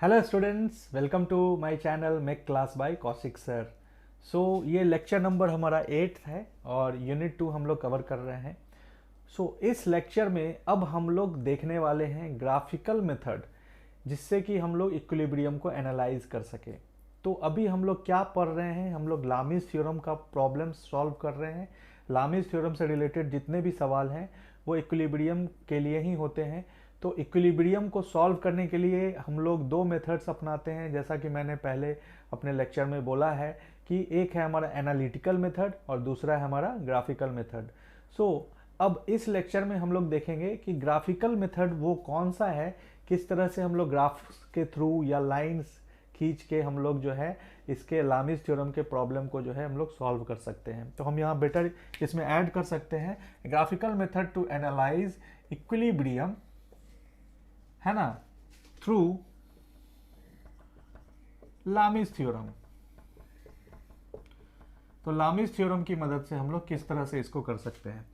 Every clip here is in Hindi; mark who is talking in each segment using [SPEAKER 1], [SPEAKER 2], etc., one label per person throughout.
[SPEAKER 1] Hello students, welcome to my channel make class by Kaushik sir. ये लेक्चर नंबर हमारा 8 है और यूनिट 2 हम लोग कवर कर रहे हैं। इस लेक्चर में अब हम लोग देखने वाले हैं ग्राफिकल मेथड, जिससे कि हम लोग इक्विलिब्रियम को एनालाइज कर सके। तो अभी हम लोग क्या पढ़ रहे हैं, हम लोग लामीज थ्योरम का प्रॉब्लम सॉल्व कर रहे हैं। लामीज थ्योरम से रिलेटेड जितने भी सवाल हैं वो इक्विलिब्रियम के लिए ही होते हैं। तो इक्विलिब्रियम को सॉल्व करने के लिए हम लोग दो मेथड्स अपनाते हैं, जैसा कि मैंने पहले अपने लेक्चर में बोला है कि एक है हमारा एनालिटिकल मेथड और दूसरा है हमारा ग्राफिकल मेथड। अब इस लेक्चर में हम लोग देखेंगे कि ग्राफिकल मेथड वो कौन सा है, किस तरह से हम लोग ग्राफ्स के थ्रू या लाइंस खींच के हम लोग जो है इसके लामीज थ्योरम के प्रॉब्लम को जो है हम लोग सॉल्व कर सकते हैं। तो हम यहाँ बेटर इसमें ऐड कर सकते हैं graphical method to analyse equilibrium, है ना, थ्रू लामीज थ्योरम। तो लामीज थ्योरम की मदद से हम लोग किस तरह से इसको कर सकते हैं।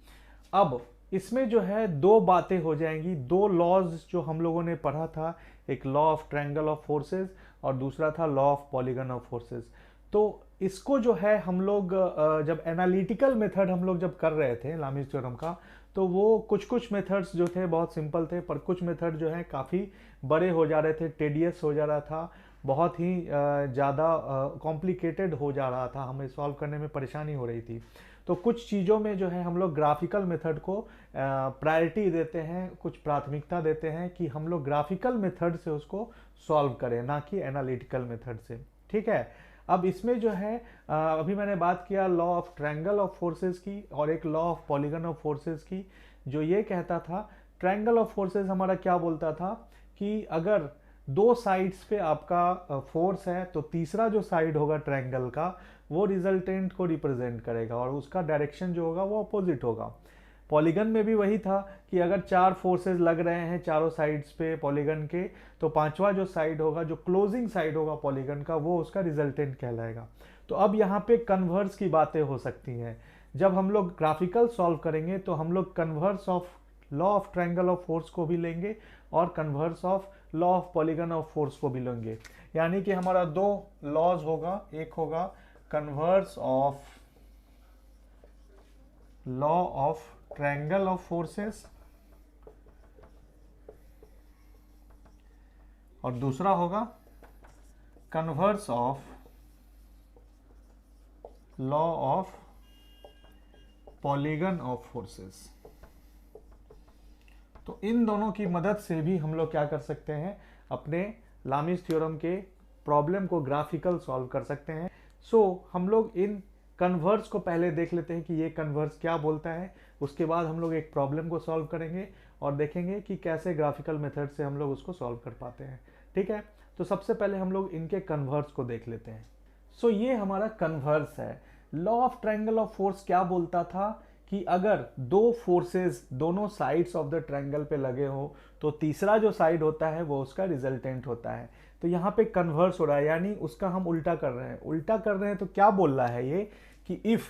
[SPEAKER 1] अब इसमें जो है दो बातें हो जाएंगी, दो लॉज जो हम लोगों ने पढ़ा था, एक law of triangle of forces और दूसरा था law of polygon of forces. तो इसको जो है हम लोग जब एनालिटिकल मेथड हम लोग जब कर रहे थे लामीज थ्योरम का, तो वो कुछ मेथड्स जो थे बहुत सिंपल थे, पर कुछ मेथड जो है काफ़ी बड़े हो जा रहे थे, टेडियस हो जा रहा था, बहुत ही ज़्यादा कॉम्प्लिकेटेड हो जा रहा था, हमें सॉल्व करने में परेशानी हो रही थी। तो कुछ चीज़ों में जो है हम लोग ग्राफिकल मेथड को प्रायोरिटी देते हैं, कुछ प्राथमिकता देते हैं कि हम लोग ग्राफिकल मेथड से उसको सॉल्व करें, ना कि एनालिटिकल मेथड से। ठीक है। अब इसमें जो है अभी मैंने बात किया law of triangle of forces की और एक law of polygon of forces की, जो ये कहता था, ट्रायंगल ऑफ फोर्सेस हमारा क्या बोलता था कि अगर दो साइड्स पे आपका फोर्स है तो तीसरा जो साइड होगा ट्रायंगल का वो रिजल्टेंट को रिप्रेजेंट करेगा और उसका डायरेक्शन जो होगा वो अपोजिट होगा। पॉलीगन में भी वही था कि अगर चार फोर्सेस लग रहे हैं चारों साइड्स पे पॉलीगन के, तो पांचवा जो साइड होगा, जो क्लोजिंग साइड होगा पॉलीगन का, वो उसका रिजल्टेंट कहलाएगा। तो अब यहाँ पे कन्वर्स की बातें हो सकती हैं। जब हम लोग ग्राफिकल सॉल्व करेंगे तो हम लोग converse of law of triangle of force को भी लेंगे और converse of law of polygon of force को भी लेंगे। यानी कि हमारा दो लॉज होगा, एक होगा converse of law of triangle of forces और दूसरा होगा converse of law of polygon of forces. तो इन दोनों की मदद से भी हम लोग क्या कर सकते हैं, अपने लामीज थ्योरम के प्रॉब्लम को ग्राफिकल सॉल्व कर सकते हैं। हम लोग इन कन्वर्स को पहले देख लेते हैं कि ये कन्वर्स क्या बोलता है, उसके बाद हम लोग एक प्रॉब्लम को सॉल्व करेंगे और देखेंगे कि कैसे ग्राफिकल मेथड से हम लोग उसको सॉल्व कर पाते हैं। ठीक है। तो सबसे पहले हम लोग इनके कन्वर्स को देख लेते हैं। ये हमारा कन्वर्स है। Law of triangle of force क्या बोलता था कि अगर दो फोर्सेस दोनों साइड्स ऑफ द ट्रायंगल पे लगे हो तो तीसरा जो साइड होता है वो उसका रिजल्टेंट होता है। तो यहाँ पे कन्वर्स हो रहा है, यानी उसका हम उल्टा कर रहे हैं। उल्टा कर रहे हैं तो क्या बोल रहा है ये कि इफ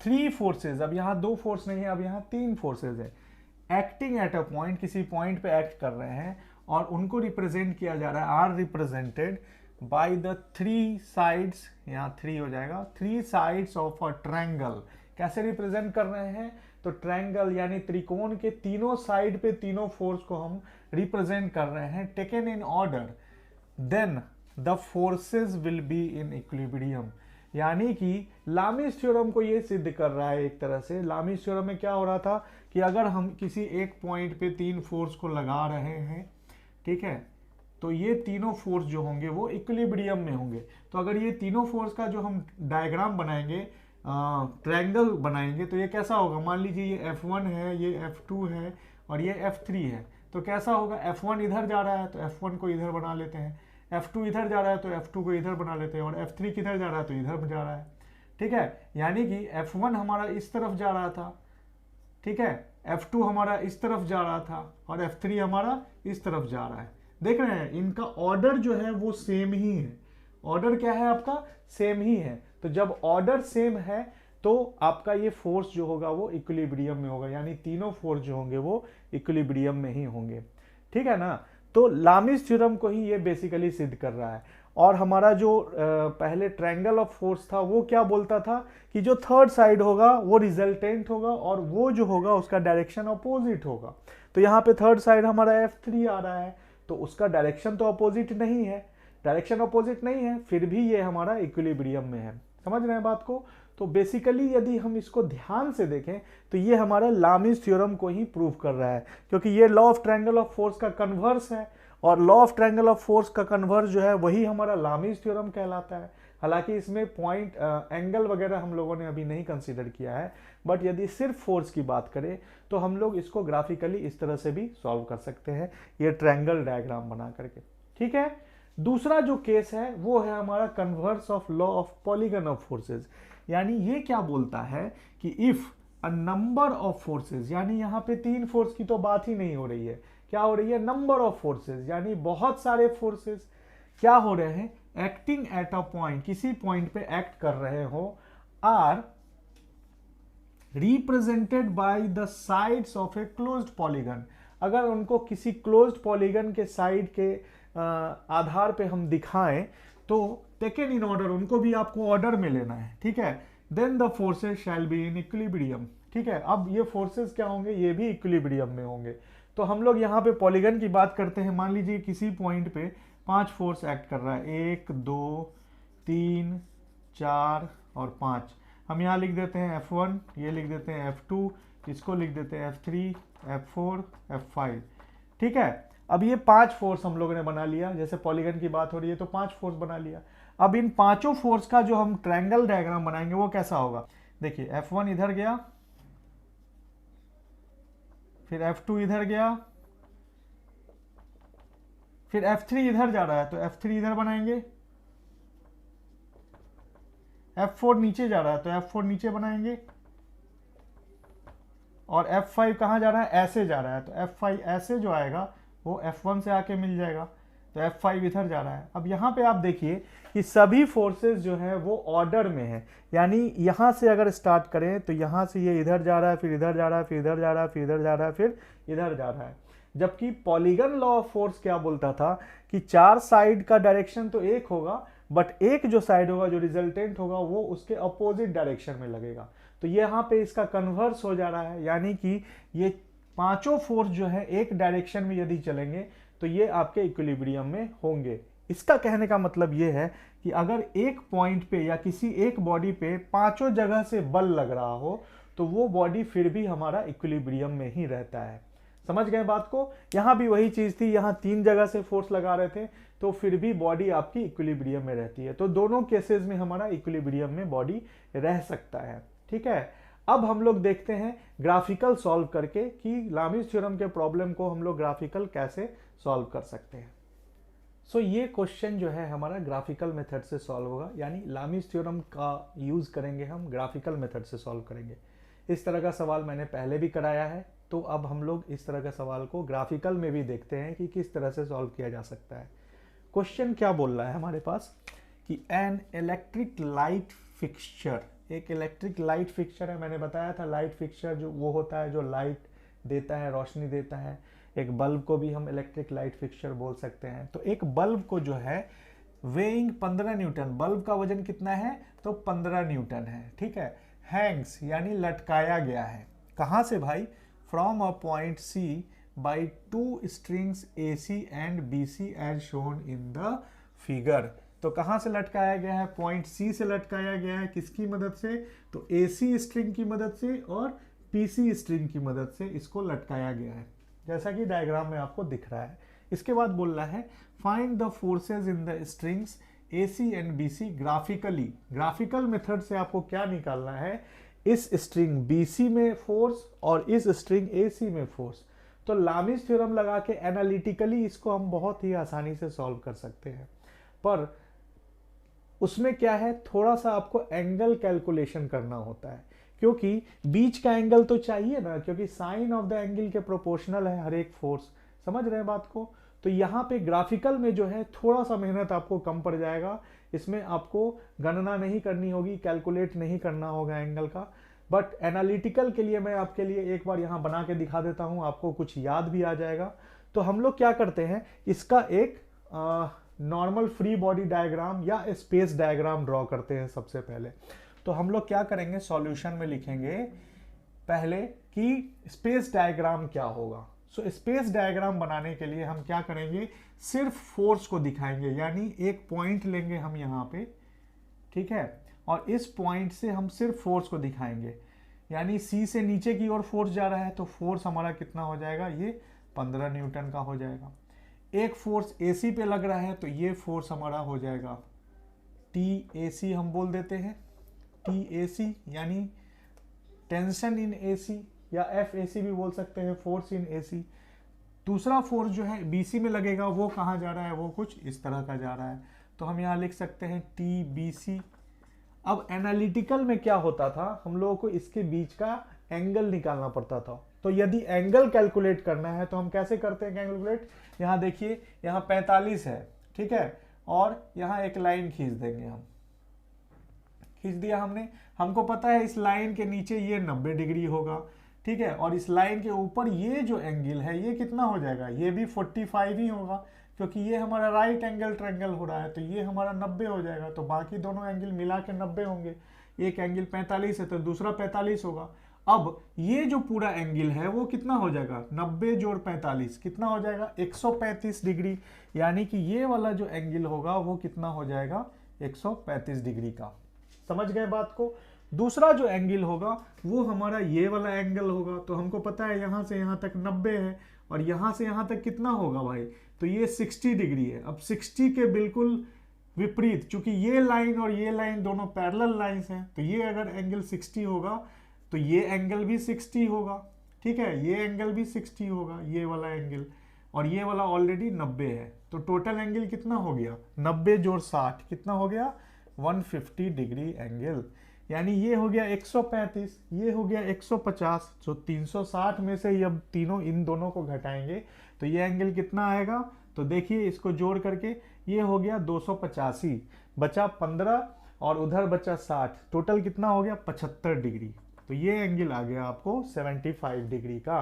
[SPEAKER 1] थ्री फोर्सेज, अब यहाँ दो फोर्स नहीं है, अब यहाँ तीन फोर्सेज है, एक्टिंग एट अ पॉइंट, किसी पॉइंट पे एक्ट कर रहे हैं और उनको रिप्रेजेंट किया जा रहा है, are represented by the three sides, यहाँ थ्री हो जाएगा, three sides of a triangle. कैसे रिप्रेजेंट कर रहे हैं, तो ट्रायंगल यानी त्रिकोण के तीनों साइड पे तीनों फोर्स को हम रिप्रेजेंट कर रहे हैं, taken in order, then the forces will be in equilibrium. यानी कि लामीज थ्योरम को ये सिद्ध कर रहा है। एक तरह से लामीज थ्योरम में क्या हो रहा था कि अगर हम किसी एक पॉइंट पे तीन फोर्स को लगा रहे हैं, ठीक है, तो ये तीनों फोर्स जो होंगे वो इक्विलिब्रियम में होंगे। तो अगर ये तीनों फोर्स का जो हम डायग्राम बनाएंगे, ट्रायंगल बनाएंगे, तो ये कैसा होगा, मान लीजिए ये F1 है, ये F2 है और ये F3 है। तो कैसा होगा, F1 इधर जा रहा है तो F1 को इधर बना लेते हैं, F2 इधर जा रहा है तो F2 को इधर बना लेते हैं और F3 किधर जा रहा है तो इधर जा रहा है। ठीक है। यानी कि F1 हमारा इस तरफ जा रहा था, ठीक है, F2 हमारा इस तरफ जा रहा था और F3 हमारा इस तरफ जा रहा है। देख रहे हैं, इनका ऑर्डर जो है वो सेम ही है। ऑर्डर क्या है आपका, सेम ही है। तो जब ऑर्डर सेम है तो आपका ये फोर्स जो होगा वो इक्विलिब्रियम में होगा, यानी तीनों फोर्स जो होंगे वो इक्विलिब्रियम में ही होंगे। ठीक है ना। तो लामिस थ्योरम को ही ये बेसिकली सिद्ध कर रहा है। और हमारा जो पहले ट्रायंगल ऑफ फोर्स था वो क्या बोलता था कि जो थर्ड साइड होगा वो रिजल्टेंट होगा और वो जो होगा उसका डायरेक्शन अपोजिट होगा। तो यहाँ पे थर्ड साइड हमारा F3 आ रहा है, तो उसका डायरेक्शन तो अपोजिट नहीं है, डायरेक्शन अपोजिट नहीं है, फिर भी ये हमारा इक्विलिब्रियम में है। समझ रहे हैं बात को? तो बेसिकली यदि हम इसको ध्यान से देखें तो ये हमारा लामिस थ्योरम को ही प्रूव कर रहा है, क्योंकि ये law of triangle of force का कन्वर्स है, और law of triangle of force का कन्वर्स जो है वही हमारा लामिस थ्योरम कहलाता है। हालांकि इसमें पॉइंट एंगल वगैरह हम लोगों ने अभी नहीं कंसीडर किया है, बट यदि सिर्फ फोर्स की बात करें तो हम लोग इसको ग्राफिकली इस तरह से भी सॉल्व कर सकते हैं, ये ट्रायंगल डायग्राम बना करके। ठीक है। दूसरा जो केस है वो है हमारा converse of law of polygon of forces. यानी ये क्या बोलता है कि if a number of forces, यानी यहाँ पे तीन फोर्स की तो बात ही नहीं हो रही है, क्या हो रही है, नंबर ऑफ फोर्सेज, यानी बहुत सारे फोर्सेज क्या हो रहे हैं, एक्टिंग एट अ पॉइंट, किसी पॉइंट पे एक्ट कर रहे हो, are represented by the sides of a closed polygon. अगर उनको किसी क्लोज्ड पॉलीगन के साइड के आधार पे हम दिखाएं तो टेकन इन ऑर्डर, उनको भी आपको ऑर्डर में लेना है। ठीक है। Then the forces shall be in equilibrium. ठीक है। अब ये फोर्सेज क्या होंगे, ये भी इक्विलिब्रियम में होंगे। तो हम लोग यहाँ पे पॉलीगन की बात करते हैं। मान लीजिए किसी पॉइंट पे 5 फोर्स एक्ट कर रहा है, 1 2 3 4 और 5। हम यहाँ लिख देते हैं F1, ये लिख देते हैं F2, इसको लिख देते हैं F3, F4, F5। ठीक है। अब ये 5 फोर्स हम लोगों ने बना लिया, जैसे पॉलीगन की बात हो रही है तो 5 फोर्स बना लिया। अब इन पांचों फोर्स का जो हम ट्रायंगल डायग्राम बनाएंगे वो कैसा होगा, देखिए F1 इधर गया, फिर F2 इधर गया, फिर F3 इधर जा रहा है तो F3 इधर बनाएंगे, F4 नीचे जा रहा है तो F4 नीचे बनाएंगे, और F5 कहाँ जा रहा है, ऐसे जा रहा है तो F5 ऐसे जो आएगा वो F1 से आके मिल जाएगा, तो F5 इधर जा रहा है। अब यहाँ पे आप देखिए कि सभी फोर्सेस जो है वो ऑर्डर में है, यानी यहाँ से अगर स्टार्ट करें तो यहाँ से ये इधर जा रहा है, फिर इधर जा रहा है, फिर इधर जा रहा है, फिर इधर जा रहा है, फिर इधर जा रहा है। जबकि पॉलीगन लॉ ऑफ फोर्स क्या बोलता था कि 4 साइड का डायरेक्शन तो एक होगा, बट एक जो साइड होगा, जो रिजल्टेंट होगा, वो उसके अपोजिट डायरेक्शन में लगेगा। तो यहाँ पे इसका कन्वर्स हो जा रहा है, यानी कि ये पांचों फोर्स जो है एक डायरेक्शन में यदि चलेंगे तो ये आपके इक्विलिब्रियम में होंगे। इसका कहने का मतलब ये है कि अगर एक पॉइंट पे या किसी एक बॉडी पे पांचों जगह से बल लग रहा हो तो वो बॉडी फिर भी हमारा इक्विलिब्रियम में ही रहता है। समझ गए बात को? यहां भी वही चीज थी, यहां 3 जगह से फोर्स लगा रहे थे तो फिर भी बॉडी आपकी इक्विलिब्रियम में रहती है। तो दोनों केसेस में हमारा इक्विलिब्रियम में बॉडी रह सकता है। ठीक है। अब हम लोग देखते हैं ग्राफिकल सॉल्व करके कि लामिस थ्योरम के प्रॉब्लम को हम लोग ग्राफिकल कैसे सॉल्व कर सकते हैं। सो ये क्वेश्चन जो है हमारा ग्राफिकल मेथड से सॉल्व होगा, यानी लामिस थ्योरम का यूज करेंगे, हम ग्राफिकल मेथड से सॉल्व करेंगे। इस तरह का सवाल मैंने पहले भी कराया है, तो अब हम लोग इस तरह का सवाल को ग्राफिकल में भी देखते हैं कि किस तरह से सॉल्व किया जा सकता है। क्वेश्चन क्या बोल रहा है हमारे पास कि एन इलेक्ट्रिक लाइट फिक्सचर, एक इलेक्ट्रिक लाइट फिक्सचर है। मैंने बताया था लाइट फिक्सचर जो वो होता है जो लाइट देता है, रोशनी देता है। एक बल्ब को भी हम इलेक्ट्रिक लाइट फिक्सचर बोल सकते हैं। तो एक बल्ब को जो है वेइंग 15 न्यूटन, बल्ब का वजन कितना है तो 15 न्यूटन है। ठीक है। हैंग्स यानी लटकाया गया है, कहाँ से भाई, from a point C by 2 strings AC and BC as shown in the figure. तो कहाँ से लटकाया गया है, पॉइंट सी से लटकाया गया है, किसकी मदद से, तो AC स्ट्रिंग की मदद से और PC स्ट्रिंग की मदद से इसको लटकाया गया है, जैसा कि डायग्राम में आपको दिख रहा है। इसके बाद बोल रहा है find the forces in the strings AC and BC graphically. Graphical method से आपको क्या निकालना है, इस स्ट्रिंग BC में फोर्स और इस स्ट्रिंग AC में फोर्स। तो लामिस थ्योरम लगा के एनालिटिकली इसको हम बहुत ही आसानी से सॉल्व कर सकते हैं, पर उसमें क्या है, थोड़ा सा आपको एंगल कैलकुलेशन करना होता है, क्योंकि बीच का एंगल तो चाहिए ना, क्योंकि साइन ऑफ द एंगल के प्रोपोर्शनल है हर एक फोर्स। समझ रहे हैं बात को? तो यहाँ पे ग्राफिकल में जो है थोड़ा सा मेहनत आपको कम पड़ जाएगा, इसमें आपको गणना नहीं करनी होगी, कैलकुलेट नहीं करना होगा एंगल का। बट एनालिटिकल के लिए मैं आपके लिए एक बार यहाँ बना के दिखा देता हूँ, आपको कुछ याद भी आ जाएगा। तो हम लोग क्या करते हैं, इसका एक नॉर्मल फ्री बॉडी डायग्राम या स्पेस डायग्राम ड्रॉ करते हैं सबसे पहले। तो हम लोग क्या करेंगे, सॉल्यूशन में लिखेंगे पहले कि स्पेस डायग्राम क्या होगा। सो स्पेस डायग्राम बनाने के लिए हम क्या करेंगे, सिर्फ फोर्स को दिखाएंगे, यानी एक पॉइंट लेंगे हम यहाँ पे, ठीक है, और इस पॉइंट से हम सिर्फ फोर्स को दिखाएंगे, यानी सी से नीचे की ओर फोर्स जा रहा है तो फोर्स हमारा कितना हो जाएगा, ये 15 न्यूटन का हो जाएगा। एक फोर्स एसी पे लग रहा है तो ये फोर्स हमारा हो जाएगा टी एसी, हम बोल देते हैं टी एसी, यानी टेंशन इन एसी, या एफ एसी भी बोल सकते हैं, फोर्स इन एसी। दूसरा फोर्स जो है बीसी में लगेगा, वो कहाँ जा रहा है, वो कुछ इस तरह का जा रहा है, तो हम यहाँ लिख सकते हैं टी बी सी। अब एनालिटिकल में क्या होता था, हम लोगों को इसके बीच का एंगल निकालना पड़ता था। तो यदि एंगल कैलकुलेट करना है तो हम कैसे करते हैं कैलकुलेट, यहाँ देखिए, यहाँ 45 है, ठीक है, और यहाँ एक लाइन खींच देंगे हम, खींच दिया हमने, हमको पता है इस लाइन के नीचे ये 90 डिग्री होगा, ठीक है, और इस लाइन के ऊपर ये जो एंगल है ये कितना हो जाएगा, ये भी 45 ही होगा, क्योंकि ये हमारा राइट एंगल ट्रायंगल हो रहा है, तो ये हमारा 90 हो जाएगा, तो बाकी दोनों एंगल मिला के 90 होंगे। एक एंगल 45 है तो दूसरा 45 होगा। अब ये जो पूरा एंगल है वो कितना हो जाएगा, 90 जोड़ 45 कितना हो जाएगा, 135 डिग्री, यानी कि ये वाला जो एंगल होगा वो कितना हो जाएगा, 135 डिग्री का। समझ गए बात को। दूसरा जो एंगल होगा वो हमारा ये वाला एंगल होगा, तो हमको पता है यहाँ से यहाँ तक 90 है, और यहाँ से यहाँ तक कितना होगा भाई, तो ये 60 डिग्री है। अब 60 के बिल्कुल विपरीत, चूंकि ये लाइन और ये लाइन दोनों पैरेलल लाइंस हैं, तो ये अगर एंगल 60 होगा तो ये एंगल भी 60 होगा, ठीक है, ये एंगल भी 60 होगा, ये वाला एंगल, और ये वाला ऑलरेडी 90 है, तो टोटल एंगल कितना हो गया, 90 जोड़ 60 कितना हो गया, 150 डिग्री एंगल, यानी ये हो गया 135, ये हो गया 150, जो 360 में से अब तीनों इन दोनों को घटाएंगे तो ये एंगल कितना आएगा, तो देखिए इसको जोड़ करके ये हो गया 285, बचा 15 और उधर बचा 60, टोटल कितना हो गया 75 डिग्री, तो ये एंगल आ गया आपको 75 डिग्री का।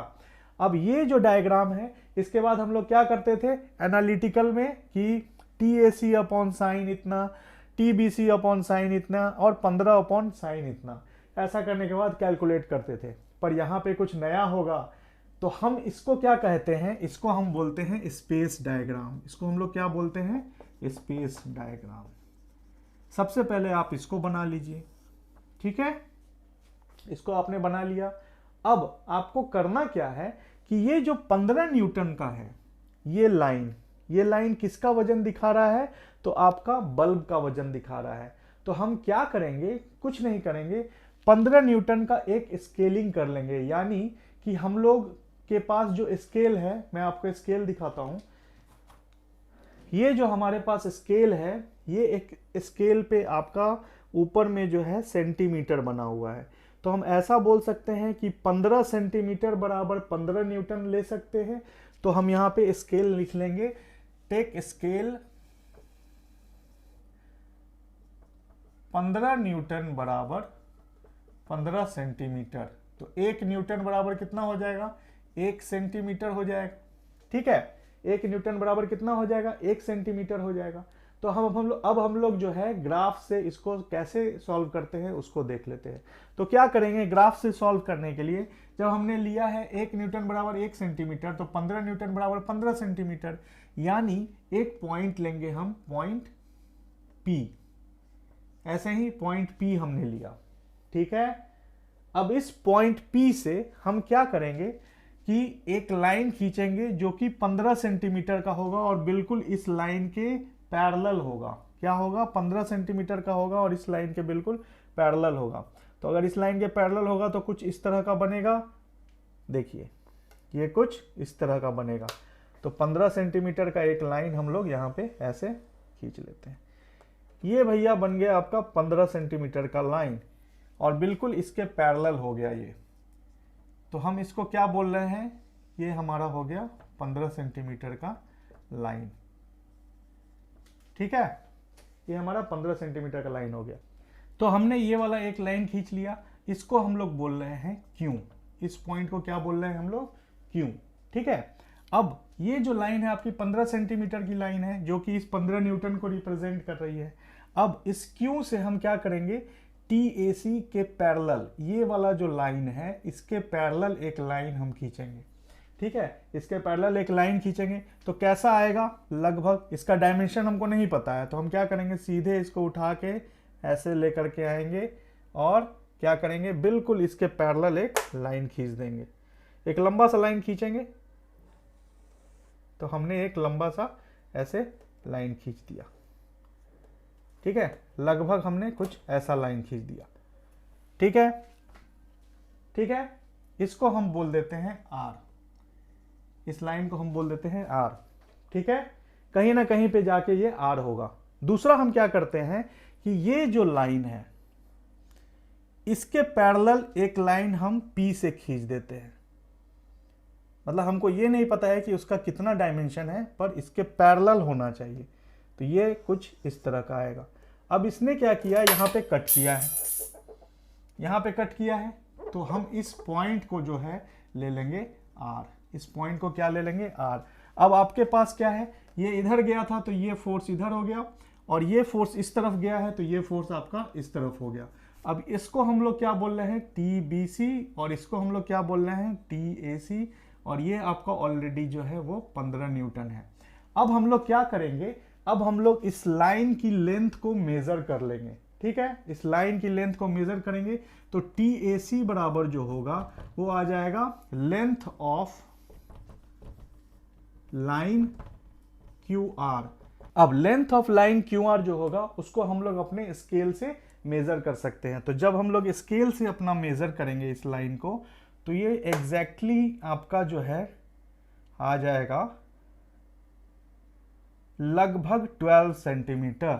[SPEAKER 1] अब ये जो डायग्राम है, इसके बाद हम लोग क्या करते थे एनालिटिकल में कि T A C upon sine इतना, T B C upon sine इतना, और 15 अपॉन साइन इतना, ऐसा करने के बाद कैलकुलेट करते थे। पर यहाँ पे कुछ नया होगा, तो हम इसको क्या कहते हैं, इसको हम बोलते हैं स्पेस डायग्राम। इसको हम लोग क्या बोलते हैं, स्पेस डायग्राम। सबसे पहले आप इसको बना लीजिए, ठीक है, इसको आपने बना लिया। अब आपको करना क्या है कि ये जो 15 न्यूटन का है ये लाइन किसका वजन दिखा रहा है, तो आपका बल्ब का वजन दिखा रहा है। तो हम क्या करेंगे, कुछ नहीं करेंगे, 15 न्यूटन का एक स्केलिंग कर लेंगे, यानी कि हम लोग के पास जो स्केल है, मैं आपको स्केल दिखाता हूं, ये जो हमारे पास स्केल है, ये एक स्केल पे आपका ऊपर में जो है सेंटीमीटर बना हुआ है, तो हम ऐसा बोल सकते हैं कि 15 सेंटीमीटर बराबर 15 न्यूटन ले सकते हैं। तो हम यहां पे स्केल लिख लेंगे, टेक स्केल 15 न्यूटन बराबर 15 सेंटीमीटर, तो 1 न्यूटन बराबर कितना हो जाएगा, 1 सेंटीमीटर हो जाएगा, ठीक है, 1 न्यूटन बराबर कितना हो जाएगा, 1 सेंटीमीटर हो जाएगा। तो हम लोग जो है ग्राफ से इसको कैसे सॉल्व करते हैं उसको देख लेते हैं। तो क्या करेंगे, ग्राफ से सॉल्व करने के लिए जब हमने लिया है 1 न्यूटन बराबर 1 सेंटीमीटर, तो 15 न्यूटन बराबर 15 सेंटीमीटर, यानी एक पॉइंट लेंगे हम, पॉइंट P, ऐसे ही पॉइंट P हमने लिया, ठीक है। अब इस पॉइंट P से हम क्या करेंगे कि एक लाइन खींचेंगे जो कि 15 सेंटीमीटर का होगा और बिल्कुल इस लाइन के पैरेलल होगा। क्या होगा, 15 सेंटीमीटर का होगा और इस लाइन के बिल्कुल पैरेलल होगा। तो अगर इस लाइन के पैरेलल होगा तो कुछ इस तरह का बनेगा, देखिए ये कुछ इस तरह का बनेगा। तो 15 सेंटीमीटर का एक लाइन हम लोग यहाँ पे ऐसे खींच लेते हैं। ये भैया बन गया आपका 15 सेंटीमीटर का लाइन और बिल्कुल इसके पैरेलल हो गया ये। तो हम इसको क्या बोल रहे हैं, ये हमारा हो गया 15 सेंटीमीटर का लाइन, ठीक है, ये हमारा 15 सेंटीमीटर का लाइन हो गया। तो हमने ये वाला एक लाइन खींच लिया, इसको हम लोग बोल रहे हैं क्यू, इस पॉइंट को क्या बोल रहे हैं हम लोग, क्यू, ठीक है। अब ये जो लाइन है आपकी 15 सेंटीमीटर की लाइन है, जो कि इस 15 न्यूटन को रिप्रेजेंट कर रही है। अब इस क्यू से हम क्या करेंगे, टीएसी के पैरेलल, ये वाला जो लाइन है इसके पैरेलल एक लाइन हम खींचेंगे। ठीक है, इसके पैरेलल एक लाइन खींचेंगे तो कैसा आएगा, लगभग, इसका डायमेंशन हमको नहीं पता है, तो हम क्या करेंगे, सीधे इसको उठा के ऐसे लेकर के आएंगे और क्या करेंगे, बिल्कुल इसके पैरेलल एक लाइन खींच देंगे। एक लंबा सा लाइन खींचेंगे, तो हमने एक लंबा सा ऐसे लाइन खींच दिया। ठीक है, लगभग हमने कुछ ऐसा लाइन खींच दिया। ठीक है, ठीक है, इसको हम बोल देते हैं आर, इस लाइन को हम बोल देते हैं आर। ठीक है, कहीं ना कहीं पे जाके ये आर होगा। दूसरा हम क्या करते हैं कि ये जो लाइन है इसके पैरेलल एक लाइन हम पी से खींच देते हैं। मतलब हमको ये नहीं पता है कि उसका कितना डायमेंशन है, पर इसके पैरेलल होना चाहिए, तो ये कुछ इस तरह का आएगा। अब इसने क्या किया, यहाँ पे कट किया है, यहाँ पे कट किया है, तो हम इस पॉइंट को जो है ले लेंगे आर, इस पॉइंट को क्या ले लेंगे, आर। अब आपके पास क्या है, ये इधर गया था तो ये फोर्स इधर हो गया, और ये फोर्स इस तरफ गया है तो ये फोर्स आपका इस तरफ हो गया। अब इसको हम लोग क्या बोल रहे हैं, टी बी सी, और इसको हम लोग क्या बोल रहे हैं, टी ए सी, और ये आपका ऑलरेडी जो है वो 15 न्यूटन है। अब हम लोग क्या करेंगे, अब हम लोग इस लाइन की लेंथ को मेजर कर लेंगे। ठीक है, इस लाइन की लेंथ को मेजर करेंगे तो टी ए सी बराबर जो होगा वो आ जाएगा length of line Q R. अब length of line Q R जो होगा उसको हम लोग अपने स्केल से मेजर कर सकते हैं। तो जब हम लोग स्केल से अपना मेजर करेंगे इस लाइन को, तो ये एग्जैक्टली आपका जो है आ जाएगा लगभग 12 सेंटीमीटर,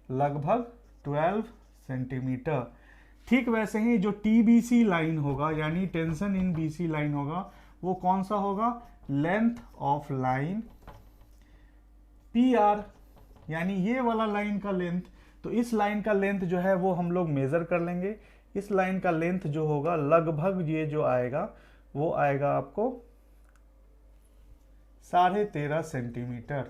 [SPEAKER 1] लगभग 12 सेंटीमीटर। ठीक वैसे ही जो टीबीसी लाइन होगा, यानी टेंशन इन बीसी लाइन होगा, वो कौन सा होगा, length of line P R, यानी ये वाला लाइन का लेंथ। तो इस लाइन का लेंथ जो है वो हम लोग मेजर कर लेंगे। इस लाइन का लेंथ जो होगा लगभग ये जो आएगा वो आएगा आपको 13.5 सेंटीमीटर।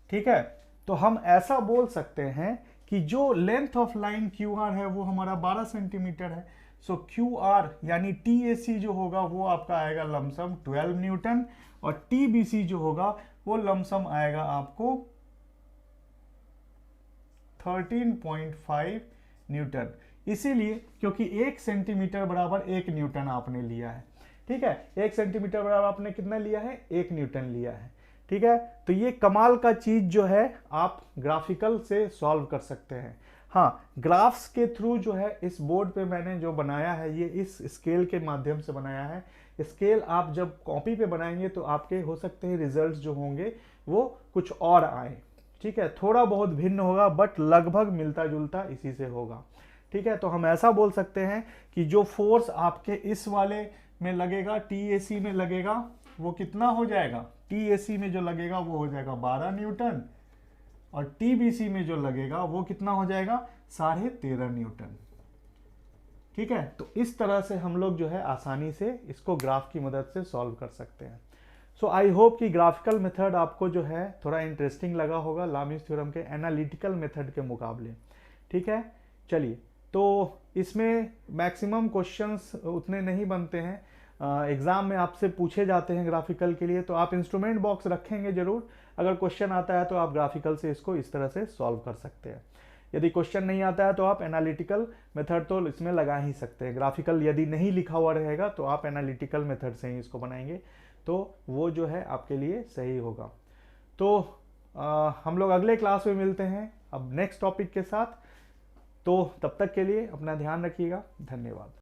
[SPEAKER 1] ठीक है, तो हम ऐसा बोल सकते हैं कि जो length of line Q are है वो हमारा 12 सेंटीमीटर है। सो क्यू आर यानी टी ए सी जो होगा वो आपका आएगा लमसम 12 न्यूटन, और टी बी सी जो होगा वो लमसम आएगा आपको 13.5 न्यूटन। इसीलिए क्योंकि 1 सेंटीमीटर बराबर 1 न्यूटन आपने लिया है। ठीक है, 1 सेंटीमीटर बराबर आपने कितना लिया है, 1 न्यूटन लिया है। ठीक है, तो ये कमाल का चीज जो है आप ग्राफिकल से सॉल्व कर सकते हैं। हाँ, ग्राफ्स के थ्रू जो है इस बोर्ड पे मैंने जो बनाया है ये इस स्केल के माध्यम से बनाया है। स्केल आप जब कॉपी पे बनाएंगे तो आपके हो सकते हैं रिजल्ट्स जो होंगे वो कुछ और आए। ठीक है, थोड़ा बहुत भिन्न होगा बट लगभग मिलता जुलता इसी से होगा। ठीक है, तो हम ऐसा बोल सकते हैं कि जो फोर्स आपके इस वाले में लगेगा, टीएसी में लगेगा, वो कितना हो जाएगा, टीएसी में जो लगेगा वो हो जाएगा 12 न्यूटन, और टीबीसी में जो लगेगा वो कितना हो जाएगा 13.5 न्यूटन। ठीक है, तो इस तरह से हम लोग जो है आसानी से इसको ग्राफ की मदद से सॉल्व कर सकते हैं। सो आई होप कि ग्राफिकल मेथड आपको जो है थोड़ा इंटरेस्टिंग लगा होगा लामीज थ्योरम के एनालिटिकल मेथड के मुकाबले। ठीक है, चलिए, तो इसमें मैक्सिमम क्वेश्चंस उतने नहीं बनते हैं, एग्जाम में आपसे पूछे जाते हैं ग्राफिकल के लिए, तो आप इंस्ट्रूमेंट बॉक्स रखेंगे जरूर। अगर क्वेश्चन आता है तो आप ग्राफिकल से इसको इस तरह से सॉल्व कर सकते हैं। यदि क्वेश्चन नहीं आता है तो आप एनालिटिकल मेथड तो इसमें लगा ही सकते हैं। ग्राफिकल यदि नहीं लिखा हुआ रहेगा तो आप एनालिटिकल मेथड से ही इसको बनाएंगे, तो वो जो है आपके लिए सही होगा। तो हम लोग अगले क्लास में मिलते हैं अब नेक्स्ट टॉपिक के साथ। तो तब तक के लिए अपना ध्यान रखिएगा। धन्यवाद।